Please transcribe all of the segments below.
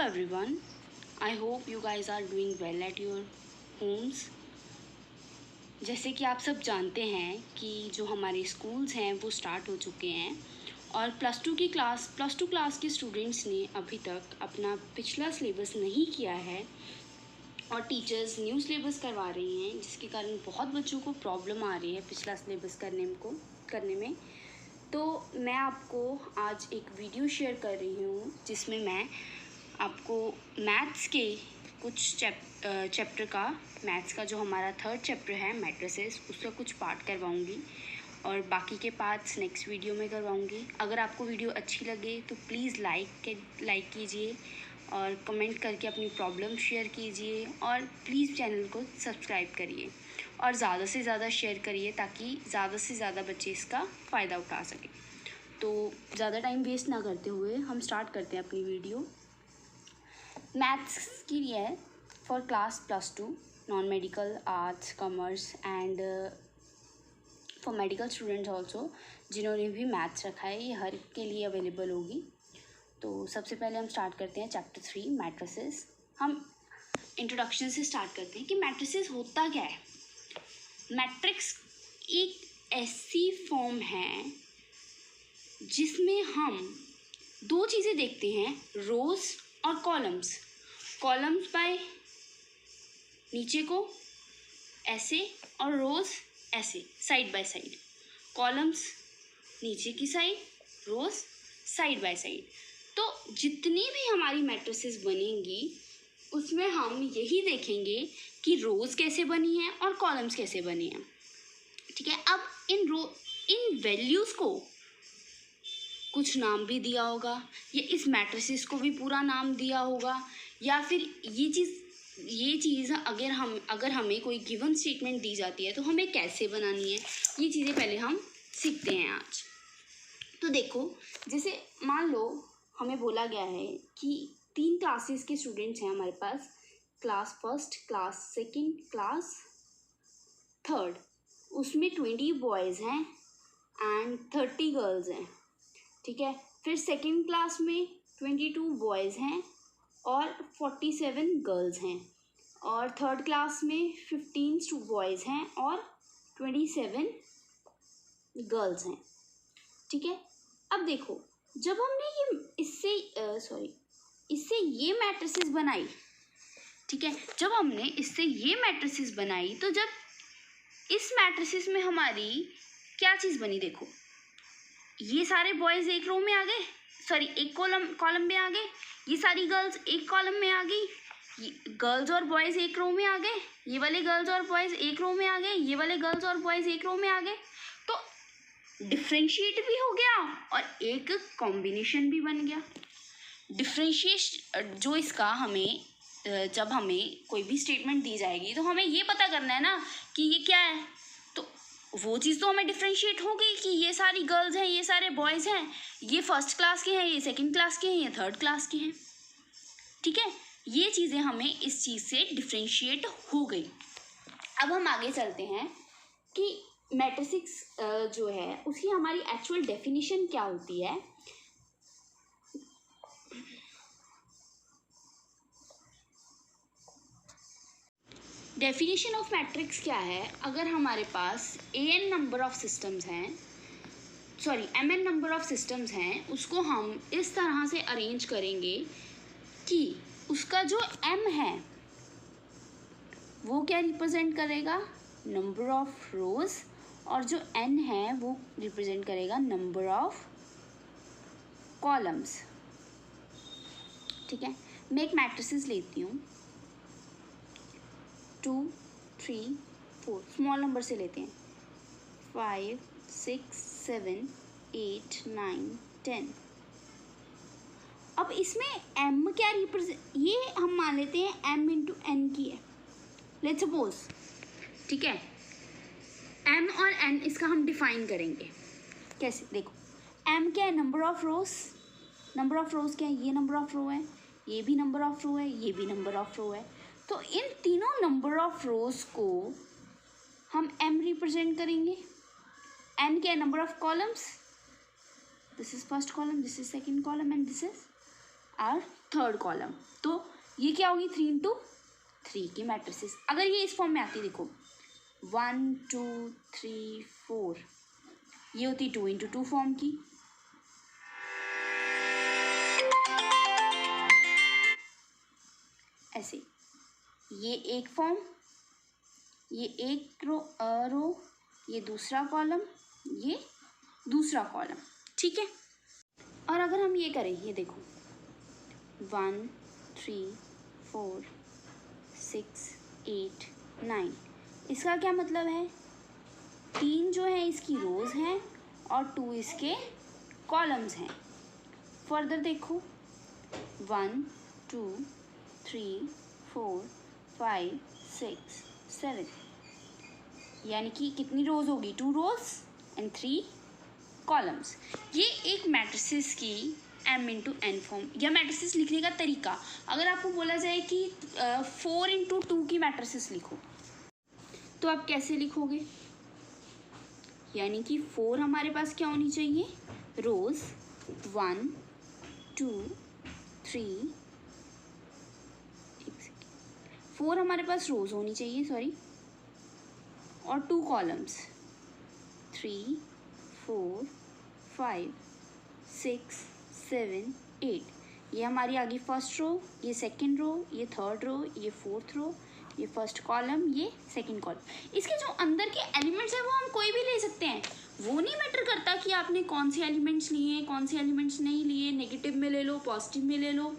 everyone. I hope you guys are doing well at your homes. जैसे कि आप सब जानते हैं कि जो हमारे स्कूल्स हैं वो स्टार्ट हो चुके हैं और प्लस टू क्लास के स्टूडेंट्स ने अभी तक अपना पिछला सिलेबस नहीं किया है और टीचर्स न्यू सिलेबस करवा रही हैं, जिसके कारण बहुत बच्चों को प्रॉब्लम आ रही है पिछला सिलेबस करने में। तो मैं आपको आज एक वीडियो शेयर कर रही हूँ जिसमें मैं आपको मैथ्स के कुछ चैप्टर का, मैथ्स का जो हमारा थर्ड चैप्टर है मैट्रिसेस, उसका कुछ पार्ट करवाऊँगी और बाकी के पार्ट्स नेक्स्ट वीडियो में करवाऊँगी। अगर आपको वीडियो अच्छी लगे तो प्लीज़ लाइक कीजिए और कमेंट करके अपनी प्रॉब्लम शेयर कीजिए और प्लीज़ चैनल को सब्सक्राइब करिए और ज़्यादा से ज़्यादा शेयर करिए ताकि ज़्यादा से ज़्यादा बच्चे इसका फ़ायदा उठा सकें। तो ज़्यादा टाइम वेस्ट ना करते हुए हम स्टार्ट करते हैं अपनी वीडियो। मैथ्स की है for class +2, non medical, arts, commerce and for medical students also. जिन्होंने भी मैथ्स रखा है ये हर के लिए अवेलेबल होगी। तो सबसे पहले हम स्टार्ट करते हैं चैप्टर 3 मैट्रिसेस। हम इंट्रोडक्शन से स्टार्ट करते हैं कि मैट्रिसेस होता क्या है। मैट्रिक्स एक ऐसी फॉर्म है जिसमें हम दो चीज़ें देखते हैं, रोज़ और कॉलम्स। कॉलम्स बाय नीचे को ऐसे और रोज़ ऐसे साइड बाय साइड। कॉलम्स नीचे की side, rows side by side. तो जितनी भी हमारी मैट्रिसेस बनेंगी उसमें हम यही देखेंगे कि रोज़ कैसे बनी है और कॉलम्स कैसे बने हैं। ठीक है, अब इन वैल्यूज़ को कुछ नाम भी दिया होगा या इस मैट्रिसेस को भी पूरा नाम दिया होगा, या फिर ये चीज़ अगर हमें कोई गिवन स्टेटमेंट दी जाती है तो हमें कैसे बनानी है, ये चीज़ें पहले हम सीखते हैं आज। तो देखो, जैसे मान लो हमें बोला गया है कि 3 क्लासेस के स्टूडेंट्स हैं हमारे पास, class first, class second, class third. उसमें 20 बॉयज़ हैं एंड 30 गर्ल्स हैं। ठीक है, फिर सेकंड क्लास में 22 बॉयज़ हैं और 47 गर्ल्स हैं और थर्ड क्लास में 15 बॉयज़ हैं और 27 गर्ल्स हैं। ठीक है, अब देखो, जब हमने इससे ये मैट्रिसेस बनाई, ठीक है, जब हमने इससे ये मैट्रिसेस बनाई तो जब इस मैट्रिसेस में हमारी क्या चीज़ बनी, देखो, ये सारे बॉयज़ एक रो में आ गए, एक कॉलम में आ गए, ये सारी गर्ल्स एक कॉलम में आ गई, गर्ल्स और बॉयज़ एक रो में आ गए, ये वाले गर्ल्स और बॉयज़ एक रो में आ गए, ये वाले गर्ल्स और बॉयज़ एक रो में आ गए। तो डिफ्रेंशिएट भी हो गया और एक कॉम्बिनेशन भी बन गया। डिफ्रेंशिएट जो इसका हमें जब हमें कोई भी स्टेटमेंट दी जाएगी तो हमें ये पता करना है ना कि ये क्या है, तो वो चीज़ तो हमें डिफ्रेंशिएट होगी कि ये सारी गर्ल्स हैं, ये सारे बॉयज़ हैं, ये फर्स्ट क्लास के हैं, ये सेकंड क्लास के हैं, ये थर्ड क्लास के हैं। ठीक है, ये चीज़ें हमें इस चीज़ से डिफ्रेंशिएट हो गई। अब हम आगे चलते हैं कि मैट्रिसेस जो है उसकी हमारी एक्चुअल डेफिनेशन क्या होती है। डेफिनेशन ऑफ मैट्रिक्स क्या है, अगर हमारे पास mn नंबर ऑफ सिस्टम्स हैं, उसको हम इस तरह से अरेंज करेंगे कि उसका जो m है वो क्या रिप्रेजेंट करेगा, नंबर ऑफ रोज़, और जो n है वो रिप्रेजेंट करेगा नंबर ऑफ कॉलम्स। ठीक है, मैं एक मैट्रिसेस लेती हूँ, 2, 3, 4, स्मॉल नंबर से लेते हैं, 5, 6, 7, 8, 9, 10। अब इसमें m क्या ये हम मान लेते हैं m इंटू n की है, लेट्स सपोज। ठीक है, m और n इसका हम डिफाइन करेंगे कैसे, देखो, m क्या है, number of rose. Number of रोज क्या है, ये नंबर ऑफ रो है, ये भी नंबर ऑफ रो है, ये भी नंबर ऑफ रो है। तो इन तीनों नंबर ऑफ रोज को हम m रिप्रेजेंट करेंगे। n क्या है, number of columns, this is first column, this is second column and this is our third column. तो ये क्या होगी 3 इंटू 3 की मैट्रिसेस। अगर ये इस फॉर्म में आती, देखो 1 2 3 4, ये होती 2 इंटू 2 फॉर्म की। ऐसे ये एक फॉर्म, ये एक रो, ये दूसरा कॉलम, ये दूसरा कॉलम, ठीक है। और अगर हम ये करें, ये देखो 1 3 4 6 8 9, इसका क्या मतलब है, 3 जो है इसकी रोज हैं और 2 इसके कॉलम्स हैं। फर्दर देखो 1 2 3 4 5 6 7, यानी कि कितनी रोज होगी, 2 रोज एंड 3 कॉलम्स। ये एक मैट्रिसेस की m इंटू एन फॉर्म या मैट्रिसेस लिखने का तरीका। अगर आपको बोला जाए कि 4 इंटू 2 की मैट्रिसेस लिखो, तो आप कैसे लिखोगे, यानी कि 4 हमारे पास क्या होनी चाहिए, रोज 1 2 3, 4 हमारे पास रोज होनी चाहिए, सॉरी, और 2 कॉलम्स 3 4 5 6 7 8। ये हमारी आ गई फर्स्ट रो, ये सेकंड रो, ये थर्ड रो, ये फोर्थ रो, ये फर्स्ट कॉलम, ये सेकंड कॉलम। इसके जो अंदर के एलिमेंट्स हैं वो हम कोई भी ले सकते हैं, वो नहीं मैटर करता कि आपने कौन से एलिमेंट्स लिए, कौन से एलिमेंट्स नहीं लिए, नेगेटिव में ले लो, पॉजिटिव में ले लो।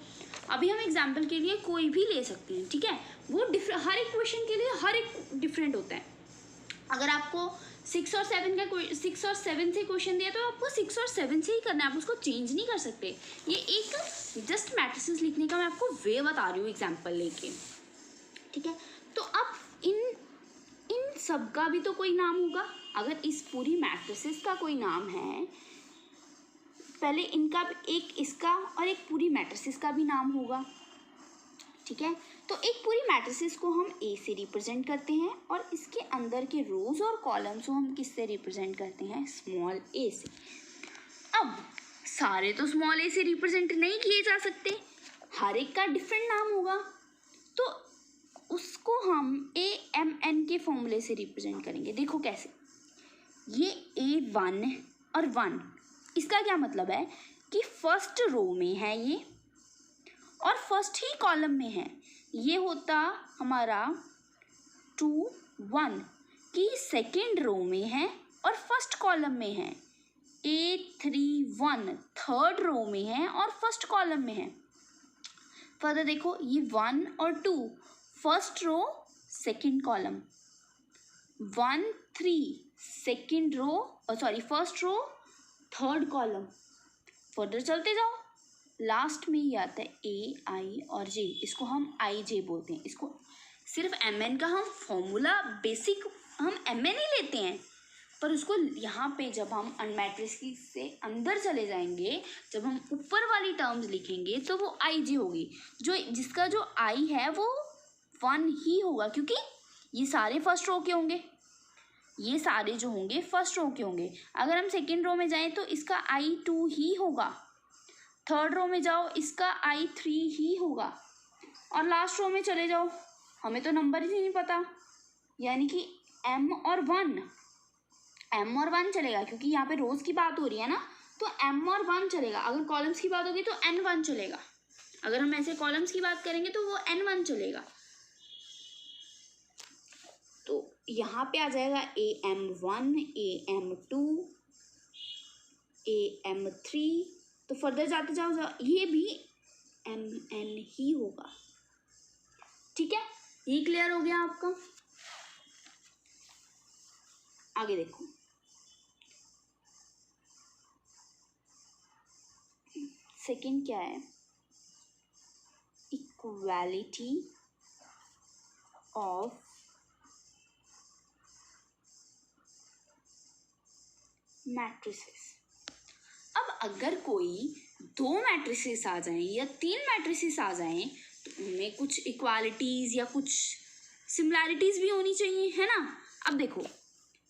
अभी हम एग्जाम्पल के लिए कोई भी ले सकते हैं, ठीक है। वो हर एक क्वेश्चन के लिए हर एक डिफरेंट होता है। अगर आपको 6 और 7 से क्वेश्चन दिया तो आपको 6 और 7 से ही करना है, आप उसको चेंज नहीं कर सकते। ये एक जस्ट मैट्रिसेस लिखने का मैं आपको वे बता रही हूँ एग्जाम्पल लेके, ठीक है। तो अब इन सब का भी तो कोई नाम होगा। अगर इस पूरी मैट्रिसेस का कोई नाम है, पहले इनका एक, इसका और एक पूरी मैट्रिसेस का भी नाम होगा, ठीक है। तो एक पूरी मैट्रिसेस को हम ए से रिप्रेजेंट करते हैं और इसके अंदर के रोज और कॉलम्स को हम किससे रिप्रेजेंट करते हैं, स्मॉल ए से। अब सारे तो स्मॉल ए से रिप्रेजेंट नहीं किए जा सकते, हर एक का डिफरेंट नाम होगा, तो उसको हम AMN के फॉर्मूले से रिप्रेजेंट करेंगे। देखो कैसे, ये A1 और 1, इसका क्या मतलब है कि फर्स्ट रो में है ये और फर्स्ट ही कॉलम में है। ये होता हमारा 2 1 की सेकेंड रो में है और फर्स्ट कॉलम में है। A31 थर्ड रो में है और फर्स्ट कॉलम में है। फर्दर देखो, ये 1 और 2 first row second column, 1 3 second row, sorry first row third column. Further चलते जाओ, लास्ट में ये आता है AI और J, इसको हम IJ बोलते हैं। इसको सिर्फ MN का हम फॉर्मूला बेसिक हम MN ही लेते हैं, पर उसको यहाँ पे जब हम मैट्रिसेस से अंदर चले जाएंगे, जब हम ऊपर वाली टर्म्स लिखेंगे तो वो IJ होगी, जो जिसका जो I है वो 1 ही होगा, क्योंकि ये सारे फर्स्ट रो के होंगे, ये सारे जो होंगे फर्स्ट रो के होंगे। अगर हम सेकेंड रो में जाएं तो इसका I2 ही होगा, थर्ड रो में जाओ इसका I3 ही होगा, और लास्ट रो में चले जाओ, हमें तो नंबर ही नहीं पता, यानी कि M और 1 चलेगा, क्योंकि यहाँ पे रोज की बात हो रही है ना, तो M और 1 चलेगा। अगर कॉलम्स की बात होगी तो N1 चलेगा, अगर हम ऐसे कॉलम्स की बात करेंगे तो वो N1 चलेगा। तो यहाँ पे आ जाएगा AM1 AM2 AM3, तो फर्दर जाते जाओ ये भी MN ही होगा, ठीक है। ये क्लियर हो गया आपका। आगे देखो, सेकंड क्या है, इक्वालिटी ऑफ मैट्रिसेस। अब अगर कोई 2 मैट्रिसेस आ जाएं या 3 मैट्रिसेस आ जाएं तो उनमें कुछ इक्वालिटीज़ या कुछ सिमिलैरिटीज़ भी होनी चाहिए, है ना। अब देखो,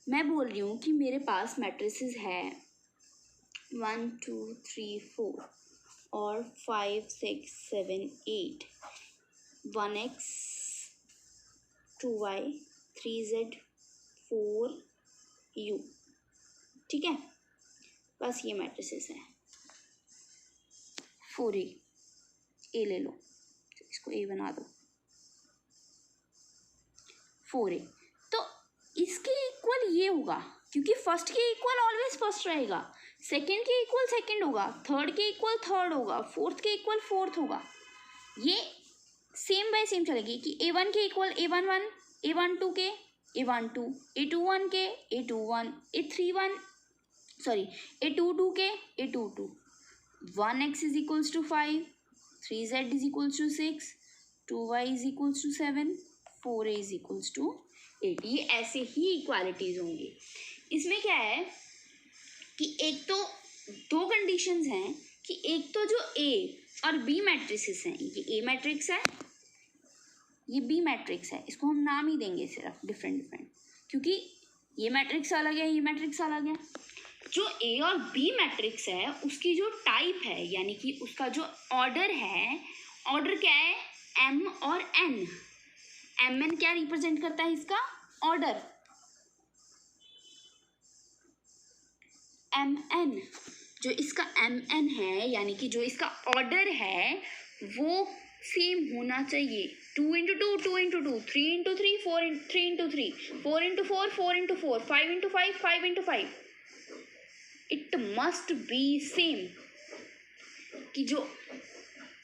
मैं बोल रही हूँ कि मेरे पास मैट्रिसेस है 1 2 3 4, और 5 6 7 8 1x 2y 3z 4u। ठीक है, बस ये मैट्रिसेस हैं। 4a ए ले लो, इसको ए बना दो 4a। तो इसके इक्वल ये होगा, क्योंकि फर्स्ट के इक्वल ऑलवेज फर्स्ट रहेगा, सेकंड के इक्वल सेकंड होगा, थर्ड के इक्वल थर्ड होगा, फोर्थ के इक्वल फोर्थ होगा। ये सेम बाय सेम चलेगी कि a1 के इक्वल a11, a12 के a12, a21 के a21, a31 सॉरी a22 के a22। 1x is equals to 5, 3z is equals to 6, 2y is equals to 7, 4a is equals to 8। ये ऐसे ही इक्वालिटीज होंगी। इसमें क्या है कि एक तो दो कंडीशंस हैं कि एक तो जो a और b मैट्रिसेस हैं, ये a मैट्रिक्स है, ये b मैट्रिक्स है, इसको हम नाम ही देंगे सिर्फ डिफरेंट डिफरेंट, क्योंकि ये मैट्रिक्स अलग है, ये मैट्रिक्स अलग है। जो a और b मैट्रिक्स है उसकी जो टाइप है, यानी कि उसका जो ऑर्डर है, ऑर्डर क्या है m और n। mn क्या रिप्रेजेंट करता है, इसका ऑर्डर mn। जो इसका mn है यानी कि जो इसका ऑर्डर है वो सेम होना चाहिए। 2 into 2 2 into 2, 3 into 3 3 into 3, 4 into 4 4 into 4, 5 into 5 5 into 5। It must be same कि जो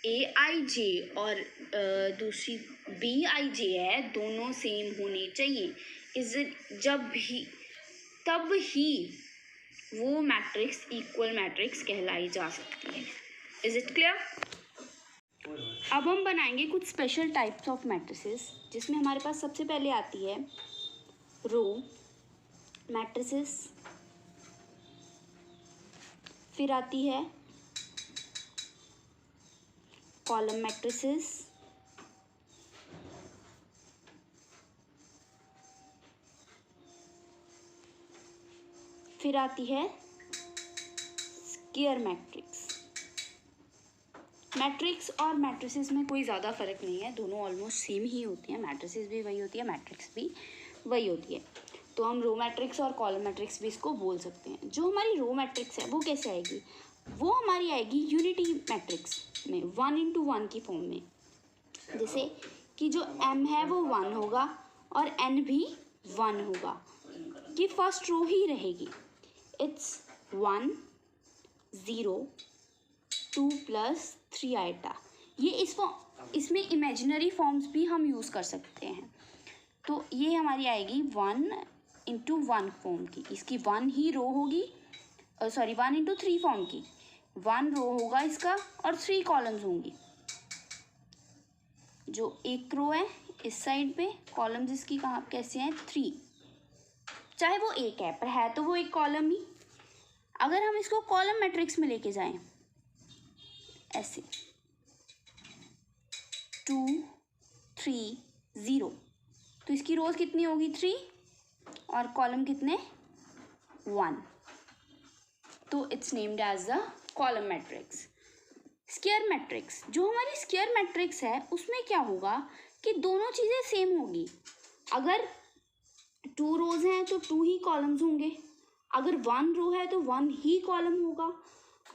aij और दूसरी bij है दोनों सेम होने चाहिए। इज इट तब ही वो मैट्रिक्स इक्वल मैट्रिक्स कहलाई जा सकती है। Is it clear? अब हम बनाएंगे कुछ स्पेशल टाइप्स ऑफ मैट्रिसेस, जिसमें हमारे पास सबसे पहले आती है रो मैट्रिसेस, फिर आती है कॉलम मैट्रिसेस, फिर आती है स्क्वायर मैट्रिक्स। मैट्रिक्स और मैट्रिसेस में कोई ज़्यादा फ़र्क नहीं है, दोनों ऑलमोस्ट सेम ही होती हैं। मैट्रिसेस भी वही होती है, मैट्रिक्स भी वही होती है। तो हम रो मैट्रिक्स और कॉलम मैट्रिक्स भी इसको बोल सकते हैं। जो हमारी रो मैट्रिक्स है वो कैसे आएगी, वो हमारी आएगी यूनिटी मैट्रिक्स में 1 into 1 की फॉर्म में। जैसे कि जो m है वो 1 होगा और n भी 1 होगा, कि फर्स्ट रो ही रहेगी। It's 1 0 2 + 3 iota. ये इसमें इमेजिनरी फॉर्म्स भी हम यूज़ कर सकते हैं। तो ये हमारी आएगी 1 into 1 फॉर्म की, इसकी 1 ही रो होगी, 1 into 3 फॉर्म की, 1 रो होगा इसका और 3 कॉलम्स होंगी। जो एक रो है इस साइड पे, कॉलम्स इसकी कहाँ कैसे हैं 3, चाहे वो एक है पर है तो वो एक कॉलम ही। अगर हम इसको कॉलम मैट्रिक्स में लेके जाएं ऐसे 2 3 0, तो इसकी रोज कितनी होगी 3 और कॉलम कितने 1, तो it's named as the column matrix. Square matrix, जो हमारी स्क्वायर मैट्रिक्स है उसमें क्या होगा कि दोनों चीज़ें सेम होगी। अगर 2 रोज हैं तो 2 ही कॉलम्स होंगे, अगर 1 रो है तो 1 ही कॉलम होगा,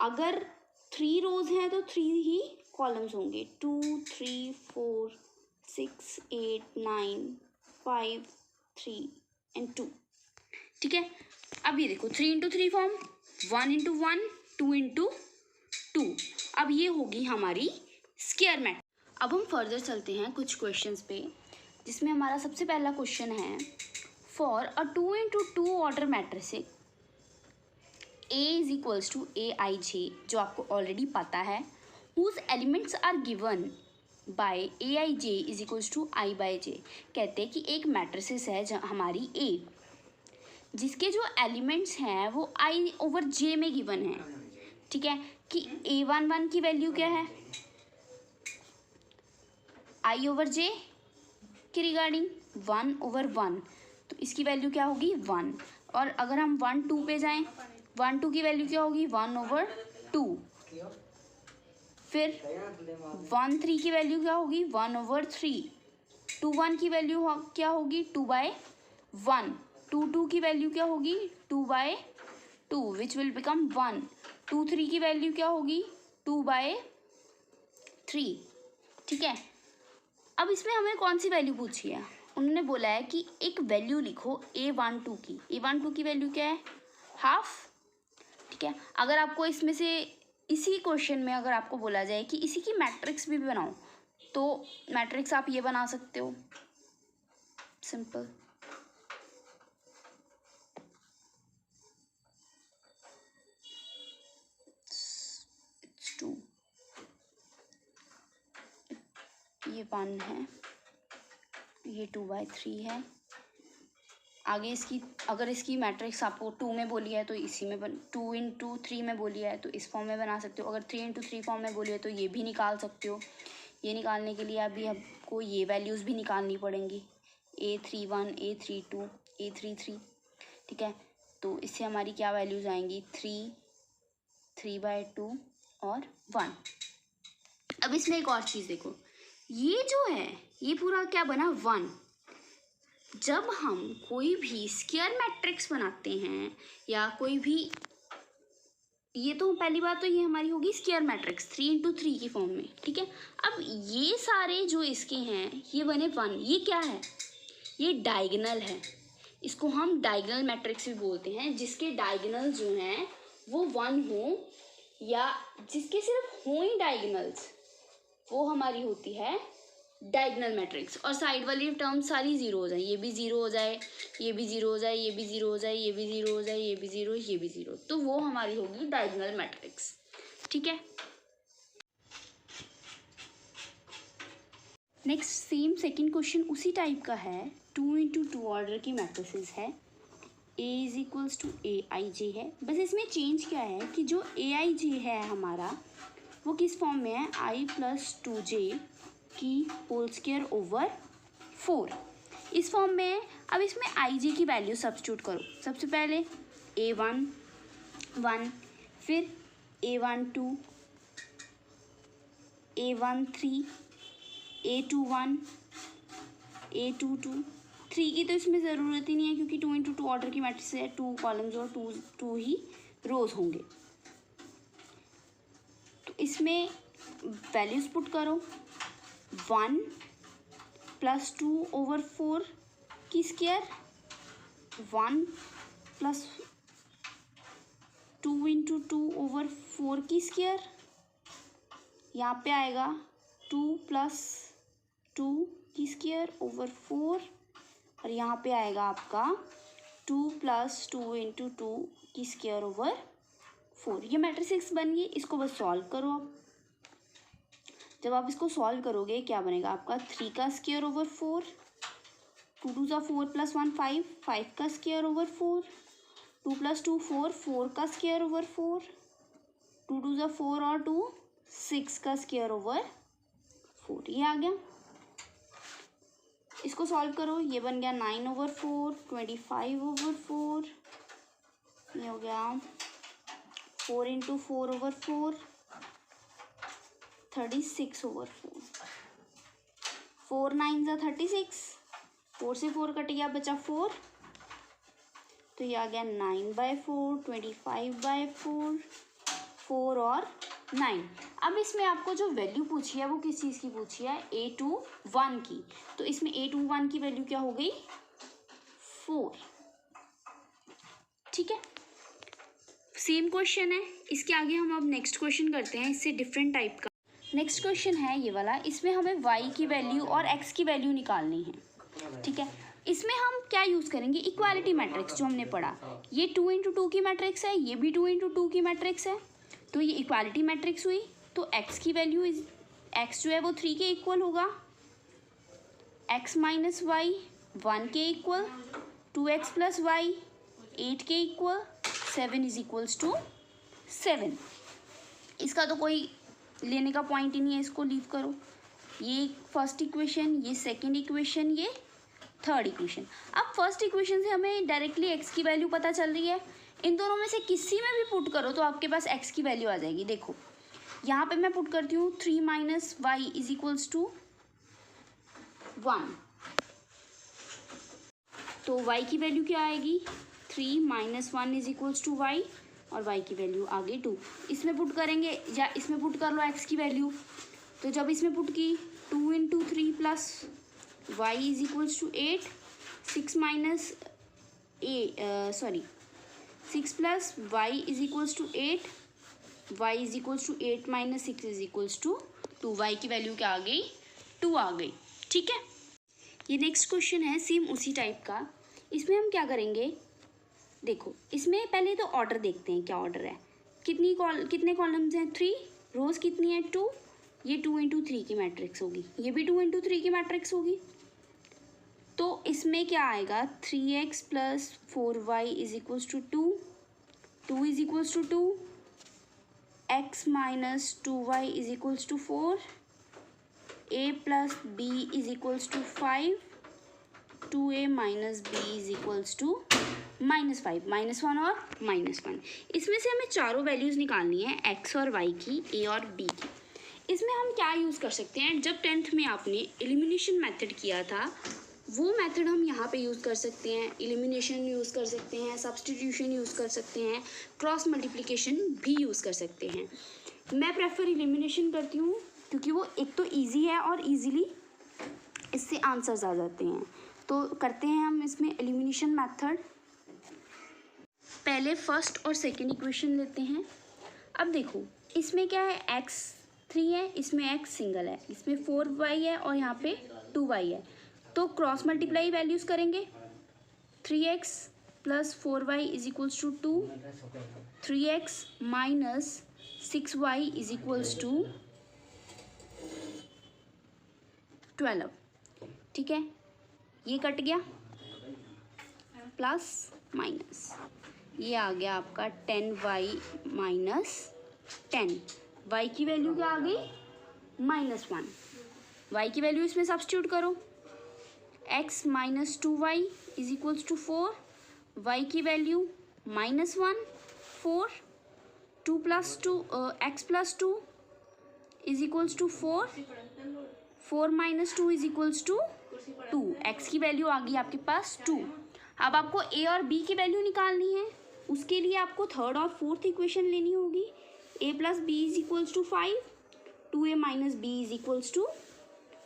अगर 3 रोज हैं तो 3 ही कॉलम्स होंगे। 2 3 4 6 8 9 5 3 and 2। ठीक है, अब ये देखो 3 into 3 फॉर्म, 1 into 1 2 into 2। अब ये होगी हमारी स्क्वायर मैट्रिक्स। अब हम फर्दर चलते हैं कुछ क्वेश्चंस पे, जिसमें हमारा सबसे पहला क्वेश्चन है for a 2 into 2 order matrix A is equals to aij, जो आपको ऑलरेडी पता है, whose elements are given by aij is equals to I by j। कहते हैं कि एक मैट्रिसेस है हमारी A, जिसके जो एलिमेंट्स हैं वो I/J में गिवन है। ठीक है, कि A11 की वैल्यू क्या है I/J के रिगार्डिंग 1/1, तो इसकी वैल्यू क्या होगी 1। और अगर हम 1 2 पे जाएं, 1 2 की वैल्यू क्या होगी 1/2। फिर 1 3 की वैल्यू क्या होगी 1/3, 2 1 की वैल्यू क्या होगी 2/1, 2 2 की वैल्यू क्या होगी 2/2 विच विल बिकम 1, 2 3 की वैल्यू क्या होगी 2/3। ठीक है, अब इसमें हमें कौन सी वैल्यू पूछी है, उन्होंने बोला है कि एक वैल्यू लिखो A12 की, A12 की वैल्यू क्या है हाफ। ठीक है, अगर आपको इसमें से इसी क्वेश्चन में अगर आपको बोला जाए कि इसी की मैट्रिक्स भी बनाओ तो मैट्रिक्स आप ये बना सकते हो, सिंपल। इट्स 2, ये 1 है, ये 2/3 है। आगे इसकी अगर इसकी मैट्रिक्स आपको 2 में बोली है तो इसी में 2 × 3 में बोली है तो इस फॉर्म में बना सकते हो, अगर 3 × 3 फॉर्म में बोली है तो ये भी निकाल सकते हो। ये निकालने के लिए अभी आपको ये वैल्यूज़ भी निकालनी पड़ेंगी, A31 A32 A33। ठीक है, तो इससे हमारी क्या वैल्यूज़ आएंगी 3 3/2 और 1। अब इसमें एक और चीज़ देखो, ये जो है ये पूरा क्या बना 1। जब हम कोई भी स्क्वायर मैट्रिक्स बनाते हैं या कोई भी, ये तो पहली बात तो ये हमारी होगी स्क्वायर मैट्रिक्स 3 × 3 की फॉर्म में। ठीक है, अब ये सारे जो इसके हैं ये बने 1, ये क्या है ये डायगोनल है, इसको हम डायगोनल मैट्रिक्स भी बोलते हैं, जिसके डायगोनल जो हैं वो 1 हो या जिसके सिर्फ हो ही डायगोनल्स वो हमारी होती है डायगोनल मैट्रिक्स। और साइड वाली टर्म सारी जीरो हो जाए, ये भी जीरो हो जाए, ये भी जीरो हो जाए, ये भी जीरो हो जाए, ये भी जीरो हो जाए, ये भी जीरो, ये भी जीरो, तो वो हमारी होगी डायगोनल मैट्रिक्स। ठीक है, नेक्स्ट सेम सेकंड क्वेश्चन उसी टाइप का है, 2 × 2 ऑर्डर की मैट्रिसेस है, A = AIJ है। बस इसमें चेंज क्या है कि जो AIJ है हमारा वो किस फॉर्म में है I + 2J की होल स्क्वायर / 4 इस फॉर्म में है। अब इसमें IJ की वैल्यू सब्स्टिट्यूट करो, सबसे पहले A1 1, फिर A12 A13 A21 A22 3 की तो इसमें ज़रूरत ही नहीं है क्योंकि 2 × 2 ऑर्डर की मैट्रिक्स है, 2 कॉलम्स और 2 ही रोज होंगे। तो इसमें वैल्यूज पुट करो, 1 + 2/4 की स्क्वायर, 1 + 2 × 2/4 की स्क्वायर, यहाँ पे आएगा 2 + 2 की स्क्वायर / 4 और यहाँ पे आएगा आपका 2 + 2 × 2 की स्क्वायर / 4। ये मैट्रिक्स बन गई, इसको बस सॉल्व करो। अब जब आप इसको सॉल्व करोगे क्या बनेगा आपका 3 का स्क्वायर / 4, 2 2 = 4 + 1 5, 5 का स्क्वायर / 4, 2 + 2 4, 4 का स्क्वायर / 4, 2 2 = 4 और 2 6 का स्क्वायर / 4, ये आ गया। इसको सॉल्व करो, ये बन गया 9/4, 25/4, ये हो गया 4 × 4/4, 36/4, 4 9 = 36, 4 से 4 कट गया बचा 4, तो ये आ गया 9/4, 25/4, 4 और 9। अब इसमें आपको जो वैल्यू पूछी है वो किस चीज़ की पूछी है A21 की, तो इसमें A21 की वैल्यू क्या हो गई 4। ठीक है, सेम क्वेश्चन है, इसके आगे हम अब नेक्स्ट क्वेश्चन करते हैं, इससे डिफरेंट टाइप का। नेक्स्ट क्वेश्चन है ये वाला, इसमें हमें y की वैल्यू और x की वैल्यू निकालनी है। ठीक है, इसमें हम क्या यूज़ करेंगे इक्वालिटी मैट्रिक्स जो हमने पढ़ा, ये 2 × 2 की मैट्रिक्स है, ये भी 2 × 2 की मैट्रिक्स है, तो ये इक्वालिटी मैट्रिक्स हुई, तो x की वैल्यू x जो है वो 3 के इक्वल होगा, x - y 1 के इक्वल, 2x + y 8 के इक्वल, 7 = 7। इसका तो कोई लेने का पॉइंट ही नहीं है, इसको लीव करो। ये फर्स्ट इक्वेशन, ये सेकंड इक्वेशन, ये थर्ड इक्वेशन। अब फर्स्ट इक्वेशन से हमें डायरेक्टली x की वैल्यू पता चल रही है, इन दोनों में से किसी में भी पुट करो तो आपके पास x की वैल्यू आ जाएगी। देखो यहाँ पे मैं पुट करती हूँ 3 minus y is equals to 1। तो y की वैल्यू क्या आएगी, 3 minus 1 is equals to y, और y की वैल्यू आ गई 2। इसमें पुट करेंगे या इसमें पुट कर लो x की वैल्यू। तो जब इसमें पुट की 2 into 3 plus y is equals to 8, 6 minus 6 plus y is equals to 8, y is equals to 8 minus 6 is equals to 2। Y की वैल्यू क्या आ गई, 2 आ गई। ठीक है, ये नेक्स्ट क्वेश्चन है सेम उसी टाइप का। इसमें हम क्या करेंगे, देखो इसमें पहले तो ऑर्डर देखते हैं क्या ऑर्डर है, कितने कॉलम्स हैं, 3, रोज कितनी है 2, ये 2 इंटू 3 की मैट्रिक्स होगी, ये भी 2 इंटू 3 की मैट्रिक्स होगी। तो इसमें क्या आएगा, 3x plus 4y is equals to 2, 2 is equals to 2, x minus 2y is equals to 4, a plus b is equals to 5, 2a minus b is equals to -5, -1 और -1। इसमें से हमें चारों वैल्यूज़ निकालनी है, x और y की, a और b की। इसमें हम क्या यूज़ कर सकते हैं, जब 10th में आपने एलिमिनेशन मेथड किया था वो मेथड हम यहाँ पे यूज़ कर सकते हैं। एलिमिनेशन यूज़ कर सकते हैं, सब्स्टिट्यूशन यूज़ कर सकते हैं, क्रॉस मल्टीप्लिकेशन भी यूज़ कर सकते हैं। मैं प्रेफर एलिमिनेशन करती हूँ क्योंकि वो एक तो ईजी है और ईजीली इससे आंसर्स आ जाते हैं। तो करते हैं हम इसमें एलिमिनेशन मेथड। पहले फर्स्ट और सेकंड इक्वेशन लेते हैं। अब देखो इसमें क्या है, x 3 है, इसमें x सिंगल है, इसमें 4y है और यहाँ पे 2y है। तो क्रॉस मल्टीप्लाई वैल्यूज़ करेंगे, 3x plus 4y is equals to 2, 3x minus 6y is equals to 12। ठीक है, ये कट गया, प्लस माइनस ये आ गया आपका 10y माइनस 10। y की वैल्यू क्या आ गई, -1। y की वैल्यू इसमें सब्स्टिट्यूट करो, x minus 2y is equals to 4, y की value -1, 4, 2 plus 2 x plus 2 is equals to 4, 4 minus 2 is equals to 2। x की वैल्यू आ गई आपके पास 2। अब आपको a और b की वैल्यू निकालनी है, उसके लिए आपको थर्ड और फोर्थ इक्वेशन लेनी होगी। a plus b is equals to 5, 2a minus b is equals to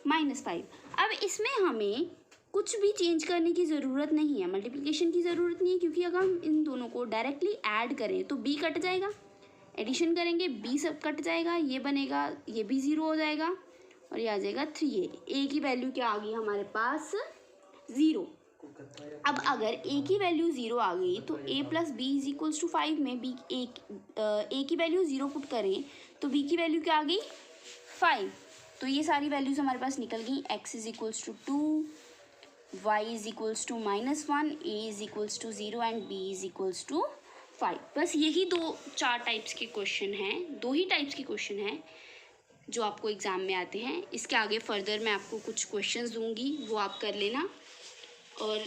-5। अब इसमें हमें कुछ भी चेंज करने की ज़रूरत नहीं है, मल्टीप्लिकेशन की ज़रूरत नहीं है, क्योंकि अगर हम इन दोनों को डायरेक्टली ऐड करें तो b कट जाएगा, एडिशन करेंगे b सब कट जाएगा, ये बनेगा, ये भी 0 हो जाएगा और ये आ जाएगा 3a। a की वैल्यू क्या आ गई हमारे पास, 0। अब अगर a की वैल्यू 0 आ गई तो a plus b is equals to 5 में a की वैल्यू 0 पुट करें तो b की वैल्यू क्या आ गई, 5। तो ये सारी वैल्यूज़ हमारे पास निकल गई, x is equals to 2, y is equals to -1, a is equals to 0 and b is equals to 5। बस यही 4 टाइप्स के क्वेश्चन हैं, 2 ही टाइप्स के क्वेश्चन हैं जो आपको एग्ज़ाम में आते हैं। इसके आगे फर्दर मैं आपको कुछ क्वेश्चंस दूंगी, वो आप कर लेना। और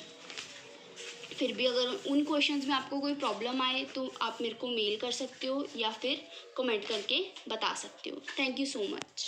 फिर भी अगर उन क्वेश्चंस में आपको कोई प्रॉब्लम आए तो आप मेरे को मेल कर सकते हो या फिर कमेंट करके बता सकते हो। Thank you so much.